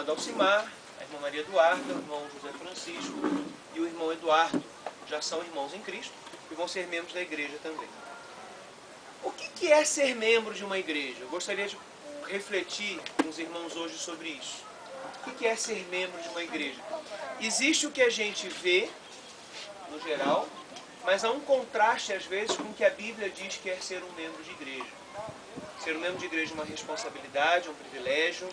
irmã Dalcimar, a irmã Maria Eduarda, o irmão José Francisco e o irmão Eduardo. Já são irmãos em Cristo e vão ser membros da igreja também. O que é ser membro de uma igreja? Eu gostaria de refletir com os irmãos hoje sobre isso. O que é ser membro de uma igreja? Existe o que a gente vê, no geral, mas há um contraste, às vezes, com o que a Bíblia diz que é ser um membro de igreja. Ser um membro de igreja é uma responsabilidade, um privilégio,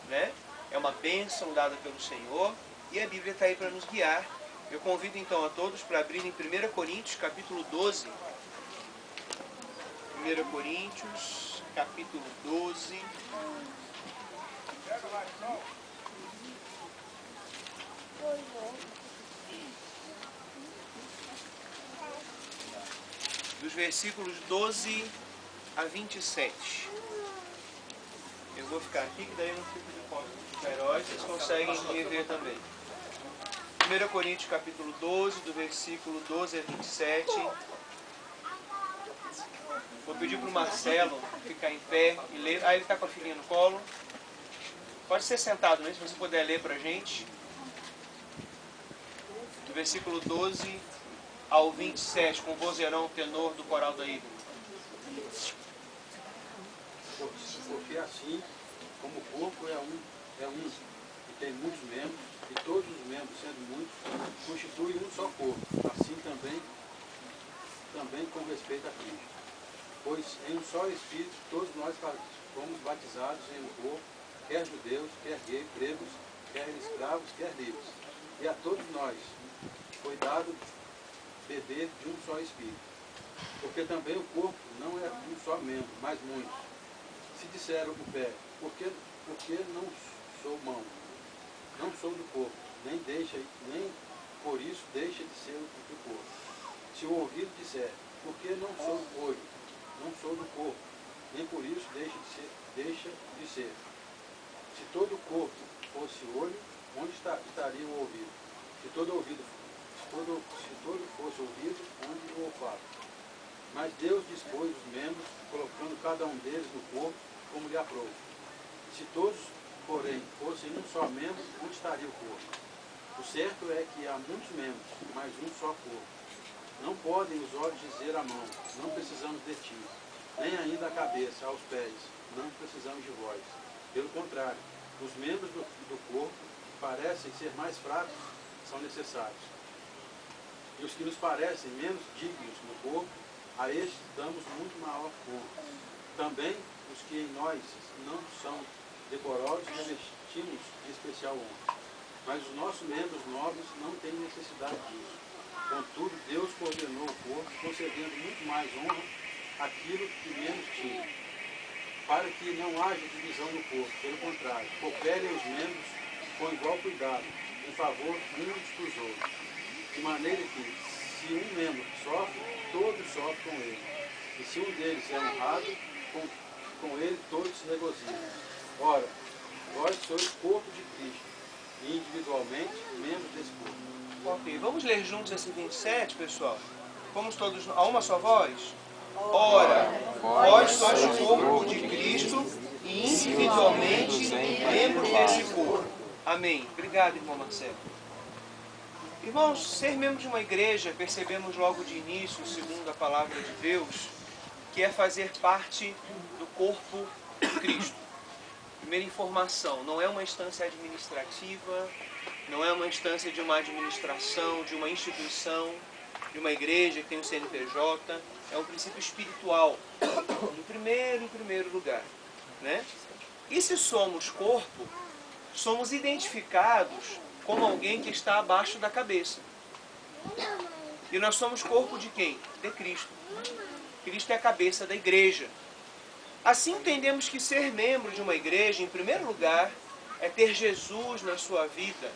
né? É uma bênção dada pelo Senhor, e a Bíblia está aí para nos guiar. Eu convido então a todos para abrirem 1 Coríntios, capítulo 12. 1 Coríntios, capítulo 12. Dos versículos 12 a 27. Eu vou ficar aqui, que daí eu não fico de conta dos heróis, vocês conseguem me ver também. 1 Coríntios capítulo 12, do versículo 12 a 27. Vou pedir para o Marcelo ficar em pé e ler. Ah, ele está com a filhinha no colo. Pode ser sentado mesmo, se você puder ler para a gente. Do versículo 12 ao 27, com o vozeirão tenor do coral da Ibra. Porque assim, como o corpo é um e tem muitos membros, e todos os membros, sendo muitos, constituem um só corpo. Assim também com respeito a Cristo. Pois em um só Espírito todos nós fomos batizados em um corpo, quer judeus, quer gregos, quer escravos, quer livres. E a todos nós foi dado beber de um só Espírito. Porque também o corpo não é um só membro, mas muitos. Se disseram o pé, porque não sou mão, não sou do corpo, nem por isso deixa de ser do corpo. Se o ouvido disser, porque não sou olho, não sou do corpo, nem por isso deixa de ser. Se todo o corpo fosse olho, onde estaria o ouvido? Se todo fosse ouvido, onde o olfato? Mas Deus dispôs os membros, colocando cada um deles no corpo, como lhe aprouve. Se todos, porém, fossem um só membro, onde estaria o corpo? O certo é que há muitos membros, mas um só corpo. Não podem os olhos dizer à mão, não precisamos de ti, nem ainda a cabeça, aos pés, não precisamos de vós. Pelo contrário, os membros do corpo parecem ser mais fracos, são necessários. E os que nos parecem menos dignos no corpo, a estes damos muito maior honra. Também os que em nós não são decorosos revestimos de especial honra. Mas os nossos membros nobres não têm necessidade disso. Contudo, Deus coordenou o corpo, concedendo muito mais honra àquilo que menos tinha, para que não haja divisão no corpo. Pelo contrário, cooperem os membros com igual cuidado, em favor uns dos outros. De maneira que, se um membro sofre, todos sofrem com ele. E se um deles é honrado, com ele todos se regozijam. Ora, vós sois o corpo de Cristo, e individualmente membros desse corpo. Ok, vamos ler juntos esse 27, pessoal? Vamos todos a uma só voz? Ora, vós sois o corpo de Cristo e individualmente membros desse corpo. Amém. Obrigado, irmão Marcelo. Irmãos, ser membro de uma igreja, percebemos logo de início, segundo a palavra de Deus, que é fazer parte do corpo de Cristo. Primeira informação, não é uma instância administrativa, não é uma instância de uma administração, de uma instituição, de uma igreja que tem um CNPJ, é um princípio espiritual, em primeiro lugar, né? E se somos corpo, somos identificados como alguém que está abaixo da cabeça. E nós somos corpo de quem? De Cristo. Cristo é a cabeça da igreja. Assim entendemos que ser membro de uma igreja, em primeiro lugar, é ter Jesus na sua vida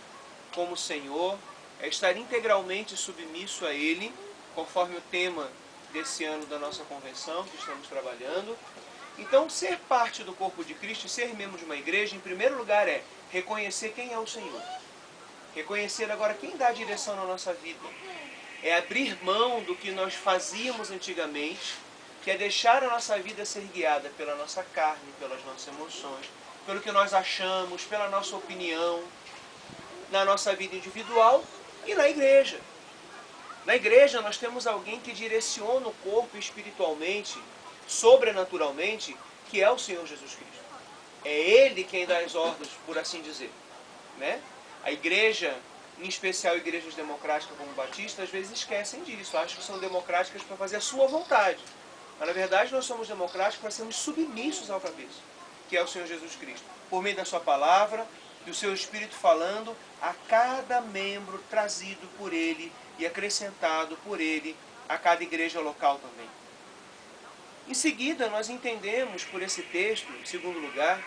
como Senhor, é estar integralmente submisso a Ele, conforme o tema desse ano da nossa convenção que estamos trabalhando. Então, ser parte do corpo de Cristo e ser membro de uma igreja, em primeiro lugar, é reconhecer quem é o Senhor. Reconhecer agora quem dá a direção na nossa vida. É abrir mão do que nós fazíamos antigamente, que é deixar a nossa vida ser guiada pela nossa carne, pelas nossas emoções, pelo que nós achamos, pela nossa opinião, na nossa vida individual e na igreja. Na igreja nós temos alguém que direciona o corpo espiritualmente, sobrenaturalmente, que é o Senhor Jesus Cristo. É Ele quem dá as ordens, por assim dizer, né? A igreja, em especial igrejas democráticas como Batista, às vezes esquecem disso, acham que são democráticas para fazer a sua vontade. Mas na verdade nós somos democráticos para sermos submissos ao cabeça, que é o Senhor Jesus Cristo, por meio da sua palavra, do seu Espírito falando a cada membro trazido por Ele e acrescentado por Ele a cada igreja local também. Em seguida, nós entendemos por esse texto, em segundo lugar,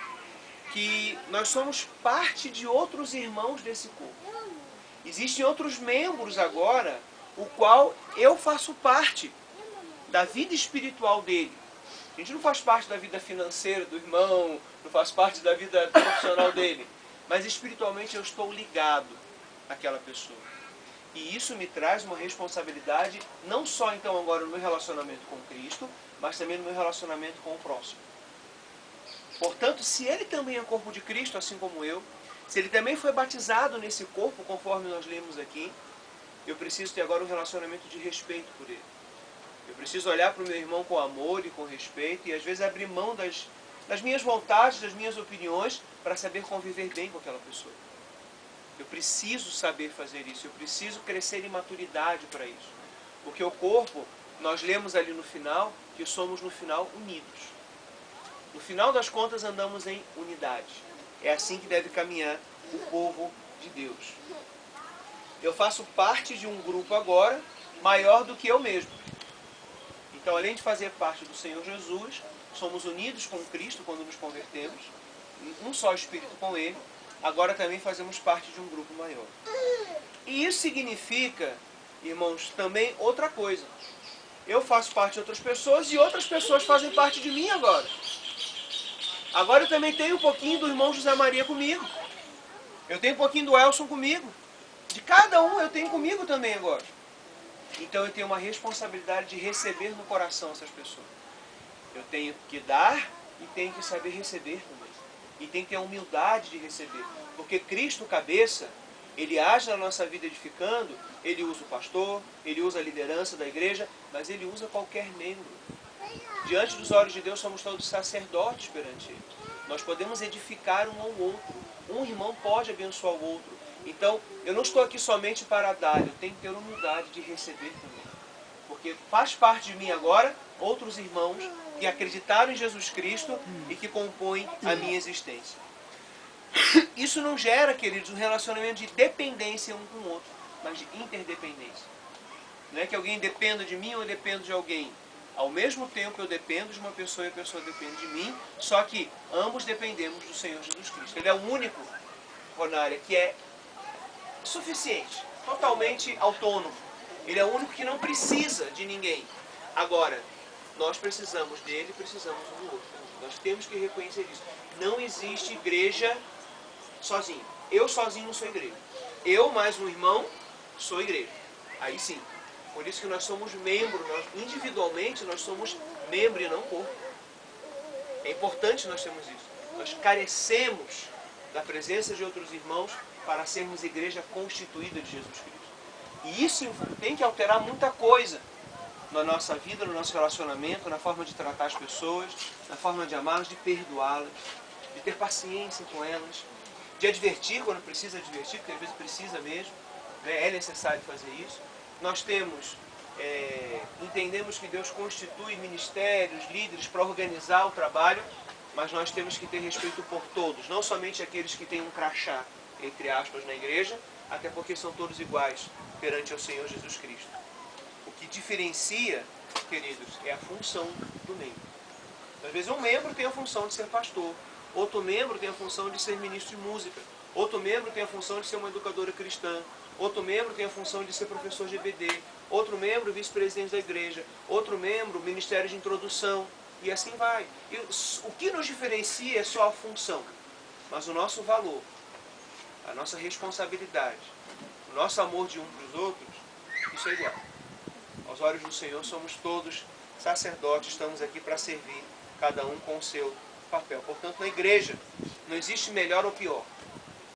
que nós somos parte de outros irmãos desse corpo. Existem outros membros agora, o qual eu faço parte da vida espiritual dele. A gente não faz parte da vida financeira do irmão, não faz parte da vida profissional dele, mas espiritualmente eu estou ligado àquela pessoa. E isso me traz uma responsabilidade, não só então agora no meu relacionamento com Cristo, mas também no meu relacionamento com o próximo. Portanto, se ele também é corpo de Cristo, assim como eu, se ele também foi batizado nesse corpo, conforme nós lemos aqui, eu preciso ter agora um relacionamento de respeito por ele. Eu preciso olhar para o meu irmão com amor e com respeito e às vezes abrir mão das minhas vontades, das minhas opiniões, para saber conviver bem com aquela pessoa. Eu preciso saber fazer isso, eu preciso crescer em maturidade para isso. Porque o corpo, nós lemos ali no final, que somos no final unidos. No final das contas andamos em unidade. É assim que deve caminhar o povo de Deus. Eu faço parte de um grupo agora maior do que eu mesmo. Então, além de fazer parte do Senhor Jesus, somos unidos com Cristo quando nos convertemos, um só Espírito com Ele, agora também fazemos parte de um grupo maior. E isso significa, irmãos, também outra coisa. Eu faço parte de outras pessoas e outras pessoas fazem parte de mim agora. Agora eu também tenho um pouquinho do irmão José Maria comigo. Eu tenho um pouquinho do Elson comigo. De cada um eu tenho comigo também agora. Então eu tenho uma responsabilidade de receber no coração essas pessoas. Eu tenho que dar e tenho que saber receber também. E tem que ter a humildade de receber. Porque Cristo, cabeça, Ele age na nossa vida edificando, Ele usa o pastor, Ele usa a liderança da igreja, mas Ele usa qualquer membro. Diante dos olhos de Deus somos todos sacerdotes perante Ele. Nós podemos edificar um ao outro. Um irmão pode abençoar o outro. Então, eu não estou aqui somente para dar, eu tenho que ter humildade de receber também. Porque faz parte de mim agora outros irmãos que acreditaram em Jesus Cristo e que compõem a minha existência. Isso não gera, queridos, um relacionamento de dependência um com o outro, mas de interdependência. Não é que alguém dependa de mim ou eu dependo de alguém. Ao mesmo tempo eu dependo de uma pessoa e a pessoa depende de mim, só que ambos dependemos do Senhor Jesus Cristo. Ele é o único, Ronária, que é suficiente, totalmente autônomo. Ele é o único que não precisa de ninguém. Agora, nós precisamos dele e precisamos um do outro. Nós temos que reconhecer isso. Não existe igreja sozinho. Eu sozinho não sou igreja. Eu mais um irmão sou igreja. Aí sim. Por isso que nós somos membros, individualmente nós somos membro e não corpo. É importante nós termos isso. Nós carecemos da presença de outros irmãos para sermos igreja constituída de Jesus Cristo. E isso tem que alterar muita coisa na nossa vida, no nosso relacionamento, na forma de tratar as pessoas, na forma de amá-las, de perdoá-las, de ter paciência com elas, de advertir quando precisa advertir, porque às vezes precisa mesmo, né? É necessário fazer isso. Nós entendemos que Deus constitui ministérios, líderes para organizar o trabalho, mas nós temos que ter respeito por todos, não somente aqueles que têm um crachá, entre aspas, na igreja, até porque são todos iguais perante o Senhor Jesus Cristo. O que diferencia, queridos, é a função do membro. Às vezes um membro tem a função de ser pastor, outro membro tem a função de ser ministro de música, outro membro tem a função de ser uma educadora cristã, outro membro tem a função de ser professor de EBD, outro membro vice-presidente da igreja, outro membro ministério de introdução, e assim vai. E o que nos diferencia é só a função, mas o nosso valor, a nossa responsabilidade, o nosso amor de um para os outros, isso é igual. Aos olhos do Senhor somos todos sacerdotes, estamos aqui para servir, cada um com o seu papel. Portanto, na igreja não existe melhor ou pior.